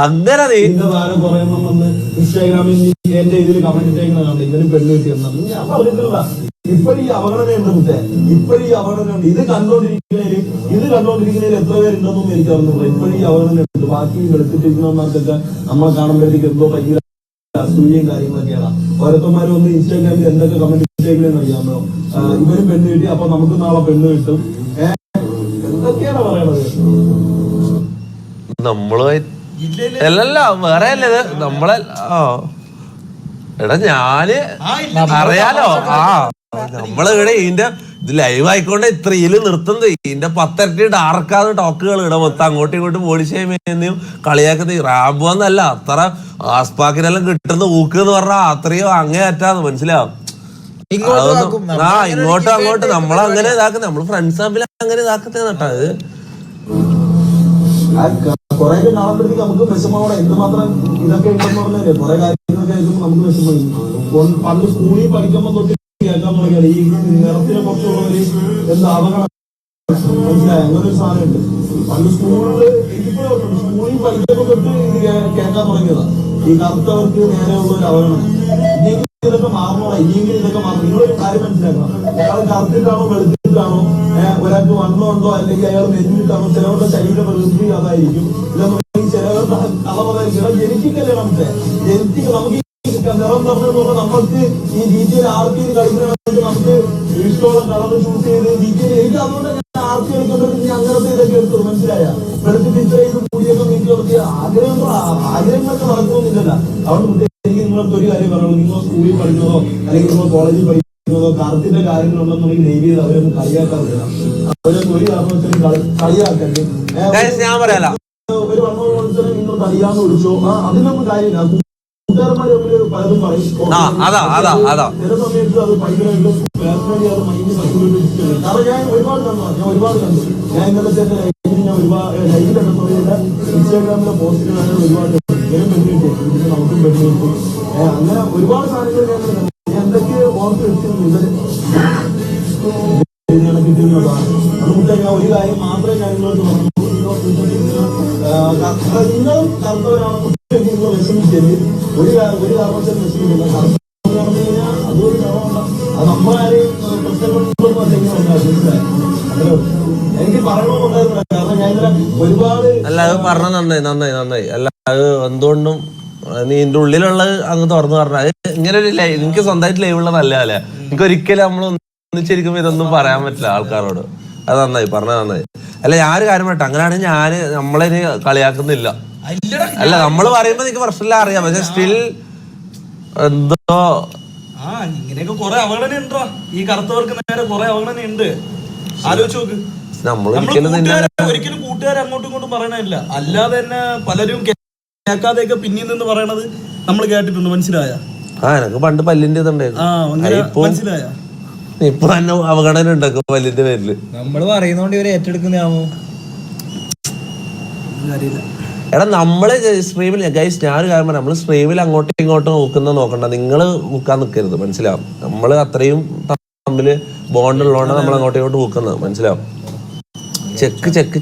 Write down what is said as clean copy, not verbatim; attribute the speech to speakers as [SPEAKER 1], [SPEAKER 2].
[SPEAKER 1] അങ്ങനെ
[SPEAKER 2] ഇൻസ്റ്റാഗ്രാമിൽ എന്റെ ഇതിൽ കമന്റ് ഇവനും പെണ്ണ് കിട്ടിയെന്നു ഞാൻ പറഞ്ഞിട്ടില്ല. ഇപ്പോഴും ഈ അവഗണനയുണ്ട് മുത്തേ, ഇപ്പോഴും ഈ അവഗണനയുണ്ട്. ഇത് കണ്ടോണ്ടിരിക്കുന്നതിൽ എത്ര പേരുണ്ടെന്നും എനിക്ക് അറിഞ്ഞില്ല. ഇപ്പോഴും ഈ അവഗണനയുണ്ട്. ബാക്കി വെളുത്തിട്ടിരിക്കുന്നവർക്കൊക്കെ നമ്മളെ കാണുമ്പോഴത്തേക്ക് എന്തോ ഭയങ്കര അസൂയയും കാര്യങ്ങളൊക്കെയാണ്. ഓരോരുത്തന്മാരും ഒന്ന് ഇൻസ്റ്റാഗ്രാമിൽ എന്തൊക്കെ കമന്റ് ഇട്ടേക്കണെന്ന് അറിയാമോ? ഇവരും പെണ്ണ് കിട്ടി, അപ്പൊ നമുക്ക് നാളെ പെണ്ണ് കിട്ടും. എന്തൊക്കെയാണ് പറയണത്?
[SPEAKER 1] നമ്മള് അല്ലല്ല വേറെ അല്ലത് നമ്മളെ എടാ ഞാന് അറിയാലോ. നമ്മളിവിടെ ഇതിന്റെ ഇത് ലൈവ് ആയിക്കൊണ്ട് ഇത്രയില് നിർത്തുന്നത്. ഇതിന്റെ 10 ഇരട്ടി ഡാർക്കാന്ന് ടോക്കുകൾ ഇവിടെ മൊത്തം അങ്ങോട്ടും ഇങ്ങോട്ടും ബോഡി ഷേമിയും കളിയാക്കുന്ന റാബോന്നല്ല. അത്ര ആസ്പാക്കിനെല്ലാം കിട്ടുന്ന ഊക്ക് എന്ന് പറഞ്ഞാൽ അത്രയോ അങ്ങേയറ്റാന്ന് മനസ്സിലാവും. ഇങ്ങോട്ടും അങ്ങോട്ടും നമ്മളങ്ങനെ ഇതാക്കുന്ന നമ്മള് ഫ്രണ്ട്സ് തമ്മിൽ അങ്ങനെ ഇതാക്കുന്ന കേട്ടോ. അത്
[SPEAKER 2] കൊറേ കാണുമ്പോഴത്തേക്ക് നമുക്ക് വിഷമമാണ്. എന്തുമാത്രം ഇതൊക്കെ ഉണ്ടെന്ന് പറഞ്ഞാല് കുറെ കാര്യങ്ങളൊക്കെ ആയിരിക്കും നമുക്ക് വിഷമം. പണ്ട് സ്കൂളിൽ പഠിക്കുമ്പോൾ തൊട്ട് കേൾക്കാൻ തുടങ്ങിയത് ഈ നിറത്തിനെ കുറിച്ചുള്ളവര് എന്താ അവഗണന മനസ്സിലായ അങ്ങനെ ഒരു സാധനമുണ്ട്. പണ്ട് സ്കൂളിൽ സ്കൂളിൽ പഠിക്കുമ്പോൾ തൊട്ട് കേൾക്കാൻ തുടങ്ങിയതാ ഈ കറുത്തവർക്ക് നേരെയുള്ള ഒരു അവഗണന. ഇതൊക്കെ മാറണോ? ഇനിയെങ്കിലും ഇതൊക്കെ മാറണം. നിങ്ങളൊരു കാര്യം മനസ്സിലാക്കണം. അയാൾ കറുത്തിട്ടാണോ വെളുത്തിട്ടാണോ, ഒരാൾക്ക് വണ്ണമുണ്ടോ അല്ലെങ്കിൽ അയാൾ നെഞ്ഞിട്ടാണോ, ചിലവരുടെ ശരീര പ്രകൃതി അതായിരിക്കും, ചിലവരുടെ കളവതായിരിക്കും. ജനിക്കല്ലേ നമുക്ക് ജനിക്ക് നമുക്ക് നിറം പറഞ്ഞെന്ന് പറഞ്ഞാൽ നമുക്ക് ഈ ജിറ്റിയിൽ ആർത്തി കളിക്കണമെങ്കിൽ നമുക്ക് ഇഷ്ടമുള്ള കളർ ചൂസ് ചെയ്ത് ജിറ്റിയിൽ എനിക്ക് അതുകൊണ്ട് ഞാൻ ആർത്തി കളിക്കുമ്പോഴത്തേക്ക് അങ്ങനത്തെ ഇതൊക്കെ എടുത്തു. മനസ്സിലായ വെളുത്തിട്ട് ഇത്രയും കൂടിയൊക്കെ നീക്കി നിർത്തിയ ആഗ്രഹങ്ങളൊക്കെ നടക്കുന്നില്ലല്ലോ. അതുകൊണ്ട് എനിക്ക് നിങ്ങൾക്ക് ഒരു കാര്യം പറയുള്ളൂ. നിങ്ങൾ സ്കൂളിൽ പഠിക്കുന്നതോ അല്ലെങ്കിൽ നിങ്ങൾ കോളേജിൽ പഠിക്കുന്നതോ കറുത്തിന്റെ കാര്യങ്ങളുണ്ടെന്നുണ്ടെങ്കിൽ ദയവ് ചെയ്ത് അവരൊന്നും കളിയാക്കാറില്ല. അവരൊന്നും ഒരു കാരണവശാലും കളിയാക്കരുത്. ഒരു വണ്ണോത്സവം നിങ്ങൾ കളിയാന്ന് വിളിച്ചോ, അതിനൊന്നും കാര്യമില്ല. കൂട്ടുകാരന്മാർ തമ്മിൽ പലതും പറയും. ചില സമയത്ത് അത് ഭയങ്കരമായിട്ട് പേഴ്സണലി അത് മൈൻഡ് കണ്ടുപിടിച്ചിട്ടുണ്ട്. കാരണം ഞാൻ ഒരുപാട് കണ്ടു. ഞാൻ ഇന്നലത്തെ ഞാൻ ഒരുപാട് ലൈവ് കണ്ട സമയത്ത് ഇൻസ്റ്റാഗ്രാമിലെ പോസ്റ്റിലാണ് ഒരുപാട് പെണ്ണിട്ട് നമുക്കും പെണ്ണിട്ട് അങ്ങനെ ഒരുപാട് സാധനങ്ങൾ ഞാൻ എന്തൊക്കെ ഓർത്ത് വെച്ചിരുന്നു. കിട്ടുന്നതാണ്. അതുകൊണ്ട് ഞാൻ ഒരു കാര്യം മാത്രമേ ഞാൻ നിങ്ങളോട് പറഞ്ഞു. നിങ്ങളും കറുത്തവരാണെന്ന് നിങ്ങൾ വിഷമിക്കരുത്. ഒരു കാരണവശാലും വിഷമിക്കില്ല. കറുത്തവരാണെന്ന് കഴിഞ്ഞാൽ അതൊരു കളവല്ല. അത് നമ്മളാരെയും പ്രശ്നങ്ങളൊന്നും അല്ലെങ്കിൽ മനസ്സിലായി. എനിക്ക് പറയണമെന്നുണ്ടായിരുന്നില്ല. കാരണം ഞാൻ ഇന്നലെ ഒരുപാട്
[SPEAKER 1] അല്ല അത് പറഞ്ഞ നന്നായി അല്ല അത് എന്തുകൊണ്ടും നീ എന്റെ ഉള്ളിലുള്ളത് അങ്ങ് തുറന്നു പറഞ്ഞ ഇങ്ങനെ ഒരു ലൈവ് എനിക്ക് സ്വന്തമായിട്ട് ലൈവുള്ള നല്ലതല്ല. എനിക്ക് ഒരിക്കലും നമ്മൾ ഒന്നിച്ചിരിക്കുമ്പോ ഇതൊന്നും പറയാൻ പറ്റില്ല ആൾക്കാരോട്. അത് നന്നായി നന്നായി. അല്ല ഞാനൊരു കാര്യം പറയട്ടെ, അങ്ങനെയാണെങ്കിൽ ഞാന് നമ്മളിനി കളിയാക്കുന്നില്ല. അല്ല നമ്മള് പറയുമ്പോ എനിക്ക് പ്രശ്നമില്ല അറിയാം. പക്ഷെ സ്റ്റിൽ എന്തോ
[SPEAKER 3] ഇങ്ങനെയൊക്കെ കൊറേ അവഗണന ഉണ്ടോ ഈ കറുത്തവർക്ക് നേരെ കൊറേ അവഗണന ഉണ്ട്. ആലോചിച്ച് നോക്ക്. ഒരിക്കലും കൂട്ടുകാർ അങ്ങോട്ടും ഇങ്ങോട്ടും പറയണില്ല. അല്ലാതെ തന്നെ പലരും കേൾക്കാതെയൊക്കെ പിന്നിൽ നിന്ന് പറയണത് നമ്മൾ കേട്ടിട്ടുണ്ട്. മനസ്സിലായ?
[SPEAKER 1] എനക്ക് പണ്ട് പല്ലിന്റെ ഇതുണ്ടായിരുന്നു.
[SPEAKER 3] മനസ്സിലായ?
[SPEAKER 1] ഇപ്പൊ തന്നെ അവഗണന ഉണ്ടാക്കും പല്ലിന്റെ പേരില്.
[SPEAKER 4] നമ്മള് പറയുന്നോണ്ട് ഇവര് ഏറ്റെടുക്കുന്നതാമോ?
[SPEAKER 1] എടാ നമ്മള് സ്ട്രീമിൽ ഗൈസ് ഞാനൊരു കാര്യം പറയാം, നമ്മള് സ്ട്രീമിൽ അങ്ങോട്ടും ഇങ്ങോട്ടും നോക്കണ്ട. നിങ്ങള് നോക്കാൻ നിൽക്കരുത്. മനസ്സിലാവും? നമ്മള് അത്രയും തമ്മില് ബോണ്ട് ഉള്ളതുകൊണ്ട് നമ്മൾ അങ്ങോട്ടും ഇങ്ങോട്ടും നോക്കുന്നത്. മനസ്സിലാവും? ചെക്ക്